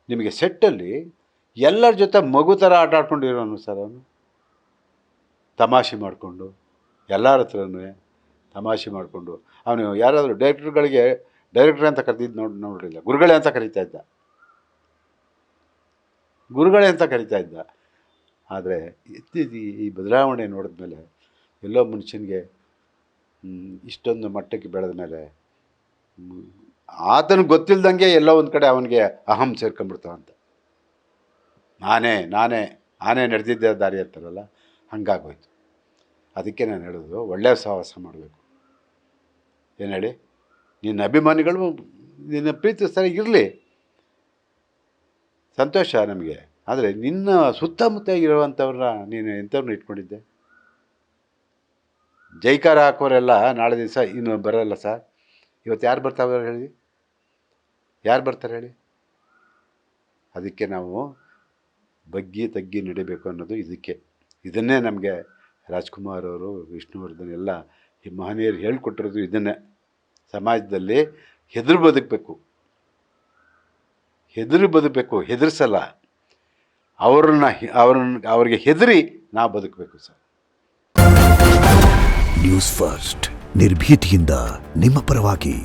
ನಿಮಗೆ ಸೆಟ್ಟಲ್ಲಿ ಎಲ್ಲರ ಜೊತೆ ಮಗು ಥರ ಆಟ ಆಡ್ಕೊಂಡಿರೋನು ಸರ್ ಅವನು. ತಮಾಷೆ ಮಾಡಿಕೊಂಡು ಎಲ್ಲರ ಹತ್ರನೂ ತಮಾಷೆ ಮಾಡಿಕೊಂಡು ಅವನು ಯಾರಾದರೂ ಡೈರೆಕ್ಟ್ರ್ ಅಂತ ಕರೆದಿದ್ದು ನೋಡಿಲ್ಲ, ಗುರುಗಳೇ ಅಂತ ಕರೀತಾ ಇದ್ದ. ಆದರೆ ಈ ಬದಲಾವಣೆ ನೋಡಿದ್ಮೇಲೆ ಎಲ್ಲೋ ಮನುಷ್ಯನಿಗೆ ಇಷ್ಟೊಂದು ಮಟ್ಟಕ್ಕೆ ಬೆಳೆದ ಮೇಲೆ ಆತನಿಗೆ ಗೊತ್ತಿಲ್ದಂಗೆ ಎಲ್ಲೋ ಒಂದು ಕಡೆ ಅವನಿಗೆ ಅಹಂ ಸೇರ್ಕೊಂಡ್ಬಿಡ್ತಾವಂತ. ನಾನೇ ನಡೆದಿದ್ದೆ ದಾರಿ ಅಂತಾರಲ್ಲ, ಹಂಗಾಗೋಯ್ತು. ಅದಕ್ಕೆ ನಾನು ಹೇಳೋದು, ಒಳ್ಳೆಯ ಸಹವಾಸ ಮಾಡಬೇಕು. ಏನು ಹೇಳಿ, ನಿನ್ನ ಅಭಿಮಾನಿಗಳು ನಿನ್ನ ಪ್ರೀತಿಸ್ತಾರೆ, ಇರಲಿ, ಸಂತೋಷ ನಮಗೆ. ಆದರೆ ನಿನ್ನ ಸುತ್ತಮುತ್ತ ಇರುವಂಥವ್ರನ್ನ ನೀನು ಎಂಥವ್ರನ್ನ ಇಟ್ಕೊಂಡಿದ್ದೆ? ಜೈಕಾರ ಹಾಕೋರೆಲ್ಲ ನಾಳೆ ದಿವಸ ಇನ್ನು ಬರೋಲ್ಲ ಸರ್. ಇವತ್ತು ಯಾರು ಬರ್ತಾರೆ ಹೇಳಿ? ಅದಕ್ಕೆ ನಾವು ಬಗ್ಗಿ ತಗ್ಗಿ ನಡಿಬೇಕು ಅನ್ನೋದು ಇದನ್ನೇ ನಮಗೆ ರಾಜ್ಕುಮಾರ್ ಅವರು, ವಿಷ್ಣುವರ್ಧನ್ ಎಲ್ಲ ಈ ಮಹನೀಯರು ಹೇಳ್ಕೊಟ್ಟಿರೋದು ಇದನ್ನೇ. ಸಮಾಜದಲ್ಲಿ ಹೆದರು ಬದುಕಬೇಕು, ಹೆದರಿಸಲ್ಲ. ಅವ್ರಿಗೆ ಹೆದರಿ ನಾವು ಬದುಕಬೇಕು ಸರ್. ನ್ಯೂಸ್ ಫಸ್ಟ್, ನಿರ್ಭೀತಿಯಿಂದ ನಿಮ್ಮ ಪರವಾಗಿ.